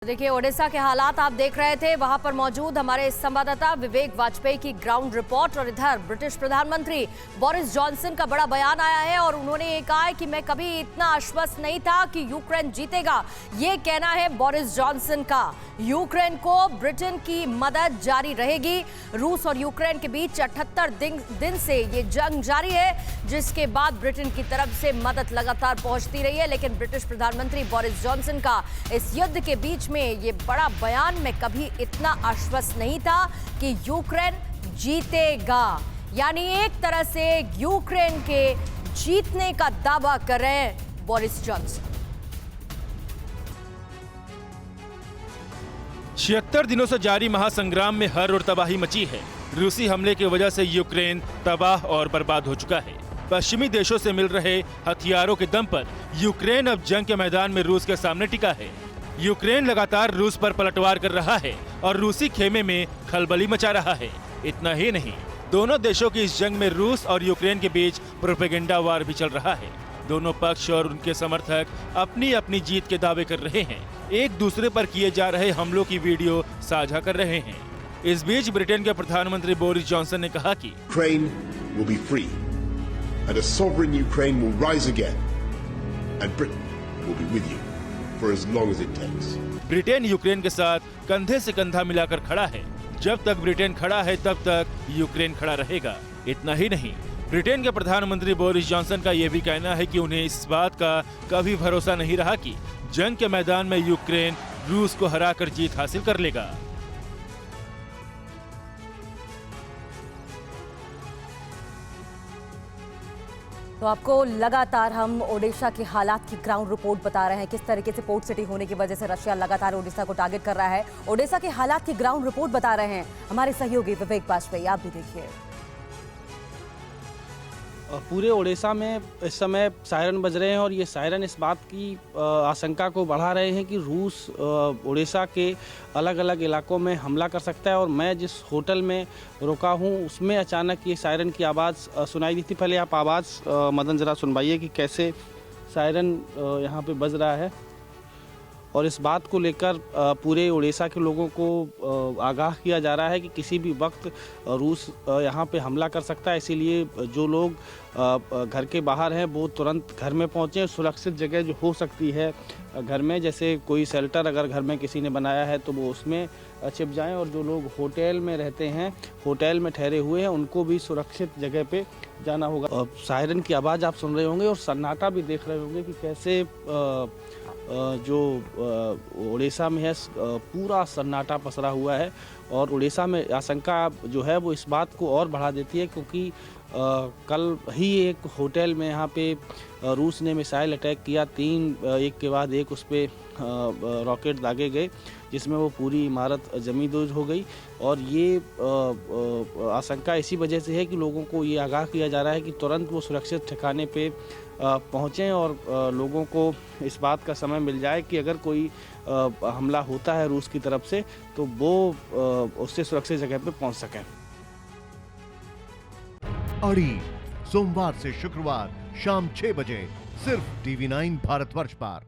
देखिए, ओडिशा के हालात आप देख रहे थे। वहां पर मौजूद हमारे संवाददाता विवेक वाजपेयी की ग्राउंड रिपोर्ट। और इधर ब्रिटिश प्रधानमंत्री बोरिस जॉनसन का बड़ा बयान आया है और उन्होंने ये कहा है कि मैं कभी इतना आश्वस्त नहीं था कि यूक्रेन जीतेगा। ये कहना है बोरिस जॉनसन का। यूक्रेन को ब्रिटेन की मदद जारी रहेगी। रूस और यूक्रेन के बीच 78 दिन से ये जंग जारी है, जिसके बाद ब्रिटेन की तरफ से मदद लगातार पहुंचती रही है। लेकिन ब्रिटिश प्रधानमंत्री बोरिस जॉनसन का इस युद्ध के बीच में ये बड़ा बयान, मैं कभी इतना आश्वस्त नहीं था कि यूक्रेन जीतेगा। यानी एक तरह से यूक्रेन के जीतने का दावा कर रहे हैं बोरिस जॉनसन। 76 दिनों से जारी महासंग्राम में हर और तबाही मची है। रूसी हमले की वजह से यूक्रेन तबाह और बर्बाद हो चुका है। पश्चिमी देशों से मिल रहे हथियारों के दम पर यूक्रेन अब जंग के मैदान में रूस के सामने टिका है। यूक्रेन लगातार रूस पर पलटवार कर रहा है और रूसी खेमे में खलबली मचा रहा है। इतना ही नहीं, दोनों देशों की इस जंग में रूस और यूक्रेन के बीच प्रोपेगेंडा वार भी चल रहा है। दोनों पक्ष और उनके समर्थक अपनी अपनी जीत के दावे कर रहे हैं। एक दूसरे पर किए जा रहे हमलों की वीडियो साझा कर रहे हैं। इस बीच ब्रिटेन के प्रधानमंत्री बोरिस जॉनसन ने कहा कि Ukraine will be free and a sovereign Ukraine will rise again and Britain will be with you for as long as it takes. Britain Ukraine के साथ कंधे से कंधा मिलाकर खड़ा है। जब तक ब्रिटेन खड़ा है तब तक यूक्रेन खड़ा रहेगा। इतना ही नहीं, ब्रिटेन के प्रधानमंत्री बोरिस जॉनसन का यह भी कहना है कि उन्हें इस बात का कभी भरोसा नहीं रहा कि जंग के मैदान में यूक्रेन रूस को हराकर जीत हासिल कर लेगा। तो आपको लगातार हम ओडिशा के हालात की ग्राउंड रिपोर्ट बता रहे हैं, किस तरीके से पोर्ट सिटी होने की वजह से रशिया लगातार ओडिशा को टारगेट कर रहा है। ओडिशा के हालात की ग्राउंड रिपोर्ट बता रहे हैं हमारे सहयोगी विवेक वाजपेयी। आप भी देखिए। पूरे ओडिशा में इस समय सायरन बज रहे हैं और ये सायरन इस बात की आशंका को बढ़ा रहे हैं कि रूस ओडिशा के अलग अलग इलाकों में हमला कर सकता है। और मैं जिस होटल में रुका हूँ उसमें अचानक ये सायरन की आवाज़ सुनाई दी थी। पहले आप आवाज़ मदन ज़रा सुनवाइए कि कैसे सायरन यहाँ पे बज रहा है। और इस बात को लेकर पूरे ओडिशा के लोगों को आगाह किया जा रहा है कि किसी भी वक्त रूस यहाँ पे हमला कर सकता है। इसीलिए जो लोग घर के बाहर हैं वो तुरंत घर में पहुँचें। सुरक्षित जगह जो हो सकती है घर में, जैसे कोई शेल्टर अगर घर में किसी ने बनाया है तो वो उसमें छिप जाएं। और जो लोग होटल में रहते हैं, होटल में ठहरे हुए हैं, उनको भी सुरक्षित जगह पे जाना होगा। सायरन की आवाज़ आप सुन रहे होंगे और सन्नाटा भी देख रहे होंगे कि कैसे जो ओडिशा में है पूरा सन्नाटा पसरा हुआ है। और ओडिशा में आशंका जो है वो इस बात को और बढ़ा देती है, क्योंकि कल ही एक होटल में यहाँ पे रूस ने मिसाइल अटैक किया। 3 एक के बाद एक उस पर रॉकेट दागे गए, जिसमें वो पूरी इमारत जमींदोज हो गई। और ये आशंका इसी वजह से है कि लोगों को ये आगाह किया जा रहा है कि तुरंत वो सुरक्षित ठिकाने पे पहुँचें और लोगों को इस बात का समय मिल जाए कि अगर कोई हमला होता है रूस की तरफ से तो वो उससे सुरक्षित जगह पे पहुँच सकें। अड़ी सोमवार से शुक्रवार शाम 6 बजे सिर्फ TV9 भारतवर्ष पर।